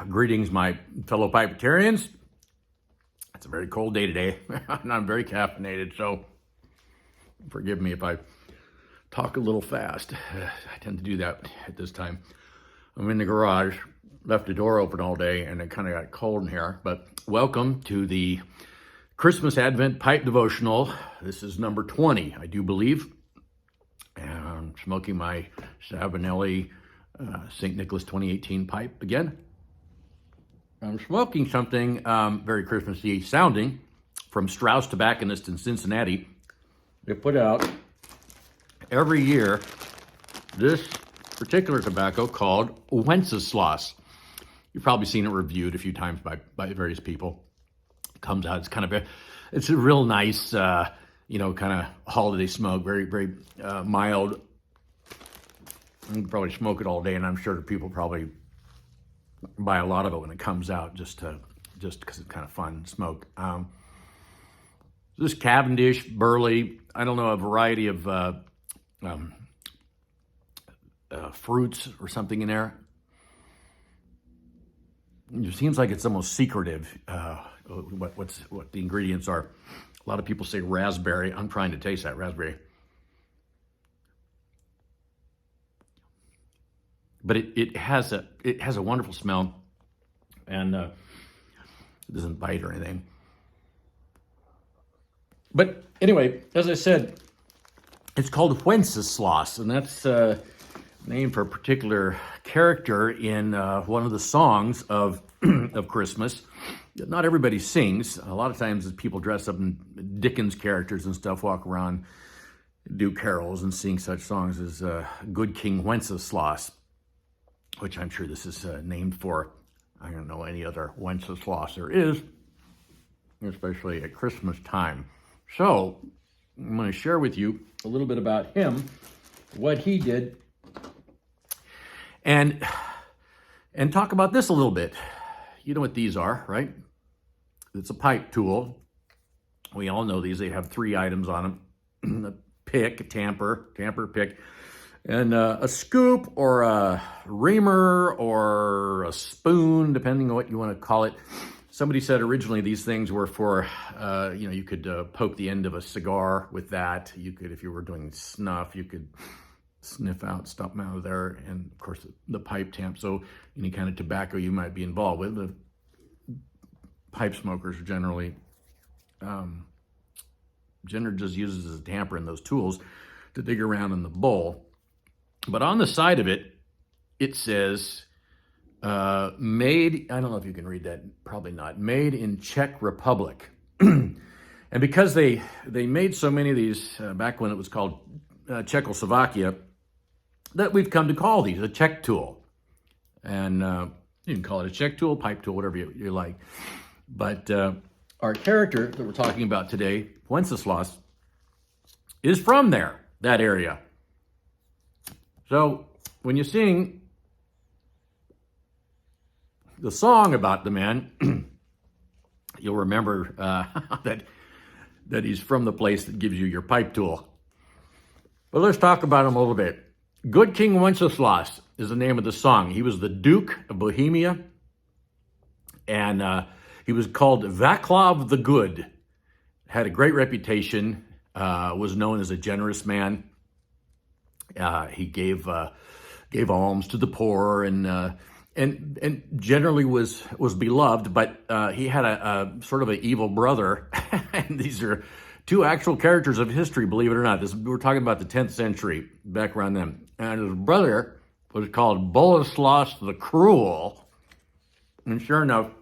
Greetings, my fellow Pipetarians. It's a very cold day today, and I'm very caffeinated, so forgive me if I talk a little fast. I tend to do that at this time. I'm in the garage, left the door open all day, and it kind of got cold in here. But welcome to the Christmas Advent Pipe Devotional. This is number 20, I do believe. And I'm smoking my Savinelli St. Nicholas 2018 pipe again. I'm smoking something very Christmassy sounding from Strauss Tobacconist in Cincinnati. They put out every year this particular tobacco called Wenceslas. You've probably seen it reviewed a few times by various people. It comes out, it's a real nice, kind of holiday smoke, very, very mild. You can probably smoke it all day, and I'm sure people probably buy a lot of it when it comes out just because it's kind of fun to smoke. This Cavendish, Burley, I don't know, a variety of fruits or something in there. It seems like it's almost secretive, what the ingredients are. A lot of people say raspberry. I'm trying to taste that raspberry. But it has a wonderful smell, and it doesn't bite or anything. But anyway, as I said, it's called Wenceslas, and that's named for a particular character in one of the songs of of Christmas. Not everybody sings. A lot of times people dress up in Dickens characters and stuff, walk around, do carols and sing such songs as Good King Wenceslas, which I'm sure this is named for. I don't know any other Wenceslas there is, especially at Christmas time. So I'm going to share with you a little bit about him, what he did, and talk about this a little bit. You know what these are, right? It's a pipe tool. We all know these. They have 3 items on them: a pick, a tamper pick, and a scoop or a reamer or a spoon, depending on what you want to call it. Somebody said originally these things were for, you could poke the end of a cigar with that. You could, if you were doing snuff, you could sniff out, stuff them out of there, and of course the pipe tamp. So any kind of tobacco you might be involved with. The pipe smokers are generally just uses as a tamper in those tools to dig around in the bowl. But on the side of it, it says made, I don't know if you can read that, probably not, made in Czech Republic. And because they made so many of these back when it was called Czechoslovakia, that we've come to call these a Czech tool. And you can call it a Czech tool, pipe tool, whatever you like. But our character that we're talking about today, Wenceslas, is from there, that area. So when you sing the song about the man, you'll remember that he's from the place that gives you your pipe tool. But let's talk about him a little bit. Good King Wenceslas is the name of the song. He was the Duke of Bohemia, and he was called Vaclav the Good. Had a great reputation, was known as a generous man. He gave alms to the poor, and generally was beloved. But he had a sort of an evil brother, and these are 2 actual characters of history, believe it or not. We're talking about the 10th century, back around then. And his brother was called Boleslas the Cruel. And sure enough,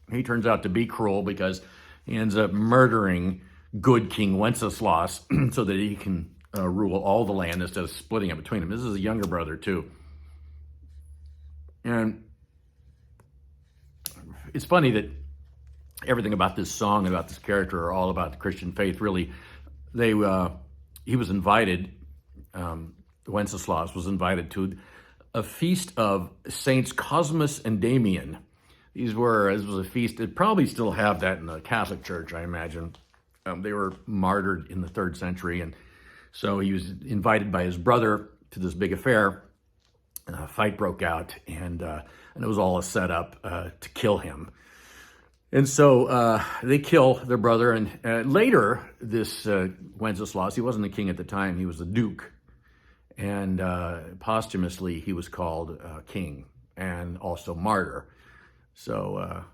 he turns out to be cruel because he ends up murdering good King Wenceslas so that he can rule all the land instead of splitting it between them. This is a younger brother, too. And it's funny that everything about this song and about this character are all about the Christian faith. Really, he was invited, Wenceslas was invited to a feast of Saints Cosmas and Damian. This was a feast. They probably still have that in the Catholic Church, I imagine. They were martyred in the 3rd century, and so he was invited by his brother to this big affair. a fight broke out, and it was all a setup to kill him. And so they kill their brother, and later this Wenceslaus, he wasn't the king at the time, he was the duke, and posthumously he was called king and also martyr. So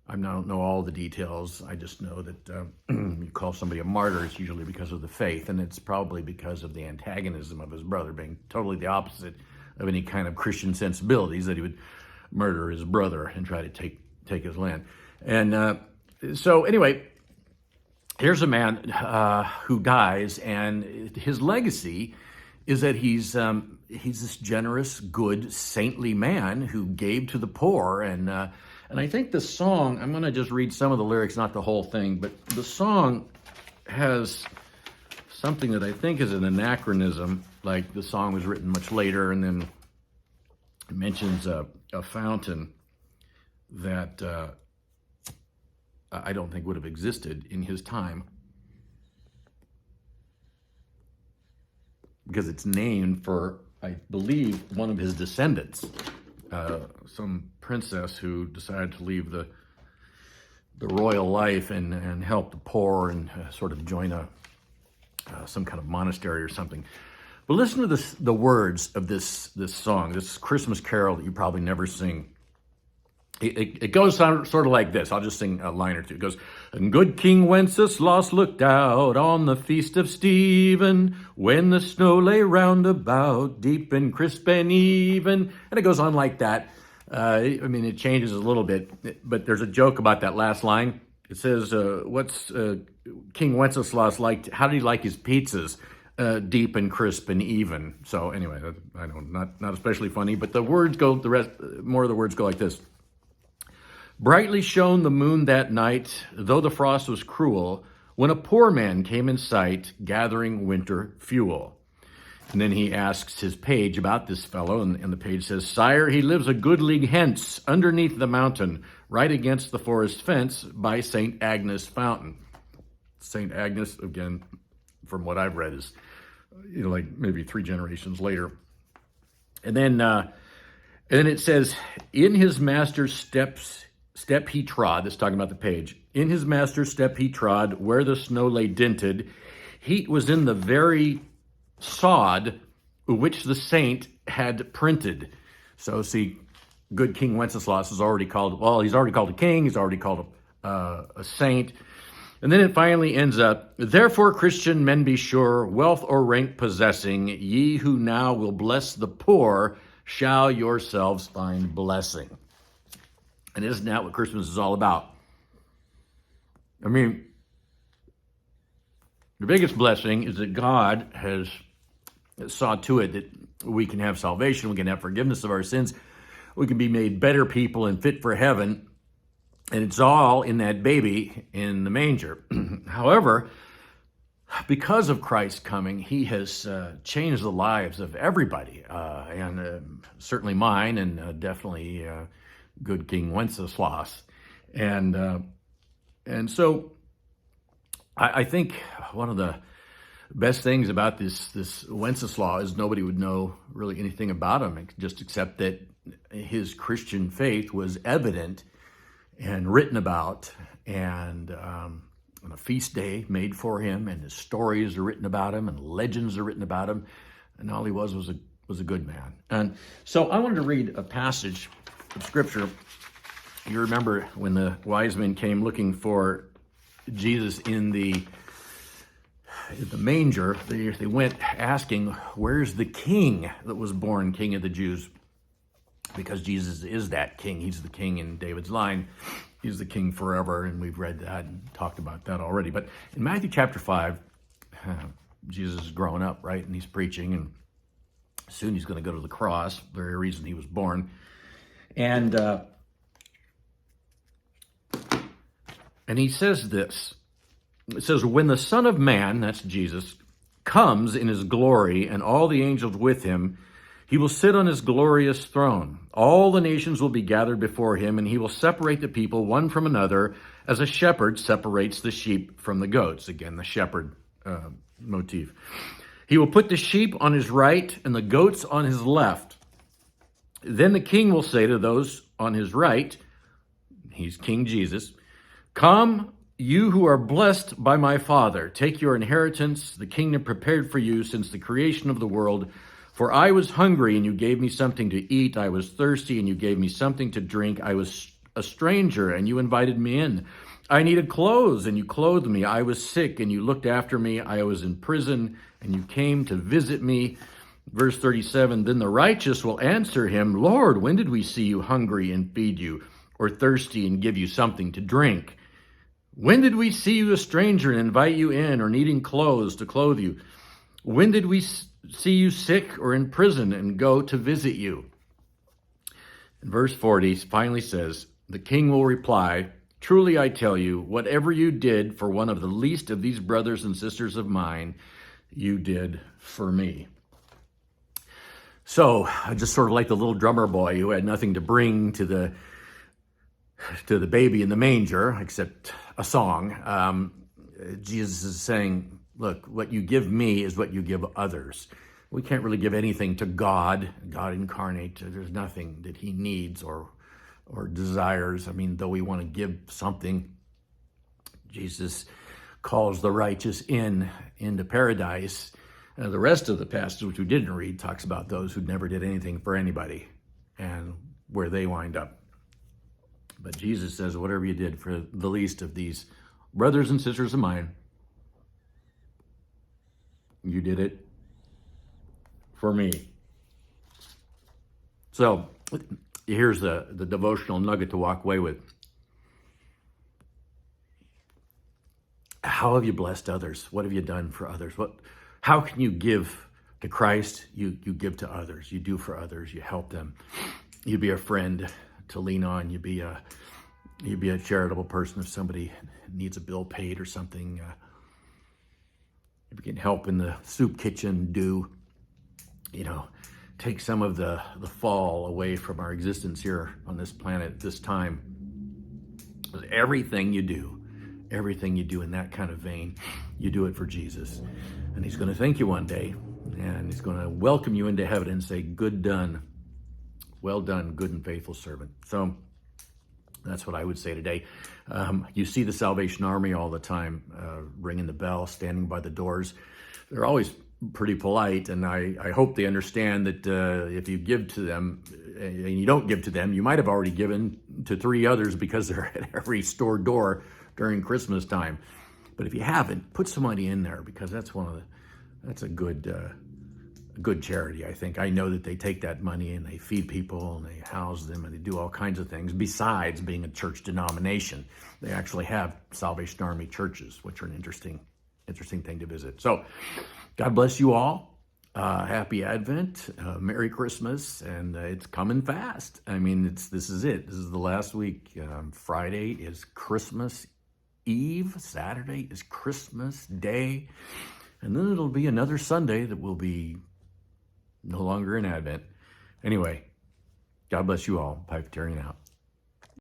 I don't know all the details. I just know that you call somebody a martyr, it's usually because of the faith, and it's probably because of the antagonism of his brother being totally the opposite of any kind of Christian sensibilities, that he would murder his brother and try to take his land. And so anyway, here's a man who dies, and his legacy is that he's this generous, good, saintly man who gave to the poor. And I think the song, I'm going to just read some of the lyrics, not the whole thing, but the song has something that I think is an anachronism. Like the song was written much later, and then it mentions a fountain that I don't think would have existed in his time, because it's named for, I believe, one of his descendants, some princess who decided to leave the royal life and help the poor and sort of join some kind of monastery or something. But listen to the words of this song, this Christmas carol that you probably never sing. It goes sort of like this. I'll just sing a line or two. It goes, "And good King Wenceslas looked out on the feast of Stephen, when the snow lay round about, deep and crisp and even." And it goes on like that. I mean, it changes a little bit, but there's a joke about that last line. It says, what's King Wenceslas like? How did he like his pizzas? Deep and crisp and even. So anyway, I don't, not especially funny, but the words go, more of the words go like this. "Brightly shone the moon that night, though the frost was cruel, when a poor man came in sight, gathering winter fuel." And then he asks his page about this fellow, and the page says, "Sire, he lives a good league hence, underneath the mountain, right against the forest fence, by St. Agnes fountain." St. Agnes, again, from what I've read, is like maybe 3 generations later. And then it says, "In his master's step he trod," this is talking about the page, "in his master's step he trod, where the snow lay dinted. Heat was in the very sod which the saint had printed." So see, good King Wenceslas is already called, well, he's already called a king, he's already called a saint. And then it finally ends up, "Therefore, Christian men, be sure, wealth or rank possessing, ye who now will bless the poor, shall yourselves find blessing." And isn't that what Christmas is all about? I mean, the biggest blessing is that God has saw to it that we can have salvation, we can have forgiveness of our sins, we can be made better people and fit for heaven, and it's all in that baby in the manger. However, because of Christ's coming, he has changed the lives of everybody, and certainly mine, and definitely good King Wenceslas. And so I think one of the best things about this Wenceslas is nobody would know really anything about him, just except that his Christian faith was evident and written about, and on a feast day made for him, and his stories are written about him, and legends are written about him, and all he was a good man. And so I wanted to read a passage of Scripture. You remember when the wise men came looking for Jesus in the manger, they went asking, "Where's the king that was born King of the Jews?" Because Jesus is that king. He's the king in David's line. He's the king forever, and we've read that and talked about that already. But in Matthew chapter 5, Jesus is growing up, right? And he's preaching, and soon he's going to go to the cross, the very reason he was born. And he says this. It says, "When the Son of Man," that's Jesus, "comes in his glory, and all the angels with him, he will sit on his glorious throne. All the nations will be gathered before him, and he will separate the people one from another, as a shepherd separates the sheep from the goats." Again, the shepherd motif. "He will put the sheep on his right and the goats on his left. Then the king will say to those on his right, he's King Jesus, "Come, you who are blessed by my Father, take your inheritance, the kingdom prepared for you since the creation of the world. For I was hungry, and you gave me something to eat. I was thirsty, and you gave me something to drink. I was a stranger, and you invited me in. I needed clothes, and you clothed me. I was sick, and you looked after me. I was in prison, and you came to visit me." Verse 37, "Then the righteous will answer him, 'Lord, when did we see you hungry and feed you, or thirsty and give you something to drink? When did we see you a stranger and invite you in, or needing clothes to clothe you? When did we see you sick or in prison and go to visit you?'" And verse 40 finally says, "The king will reply, 'Truly I tell you, whatever you did for one of the least of these brothers and sisters of mine, you did for me.'" So I just sort of like the little drummer boy who had nothing to bring to the baby in the manger except a song. Jesus is saying, look, what you give me is what you give others. We can't really give anything to God incarnate. There's nothing that he needs or desires. I mean, though we want to give something, Jesus calls the righteous into paradise. The rest of the passage, which we didn't read, talks about those who never did anything for anybody and where they wind up. But Jesus says, whatever you did for the least of these brothers and sisters of mine, you did it for me. So here's the devotional nugget to walk away with. How have you blessed others? What have you done for others? How can you give to Christ? You give to others. You do for others. You help them. You be a friend to lean on. You be a charitable person if somebody needs a bill paid or something. If you can help in the soup kitchen, take some of the fall away from our existence here on this planet at this time. Everything you do in that kind of vein, you do it for Jesus. And he's going to thank you one day, and he's going to welcome you into heaven and say, "Good done. Well done, good and faithful servant." So that's what I would say today. You see the Salvation Army all the time, ringing the bell, standing by the doors. They're always pretty polite, and I hope they understand that if you give to them and you don't give to them, you might have already given to 3 others because they're at every store door during Christmas time. But if you haven't, put some money in there, because that's a good charity, I think. I know that they take that money and they feed people and they house them and they do all kinds of things. Besides being a church denomination, they actually have Salvation Army churches, which are an interesting thing to visit. So God bless you all. Happy Advent, Merry Christmas, and it's coming fast. I mean, this is it. This is the last week. Friday is Christmas Eve. Saturday is Christmas Day. And then it'll be another Sunday that will be no longer in Advent. Anyway, God bless you all. Presbyterian out.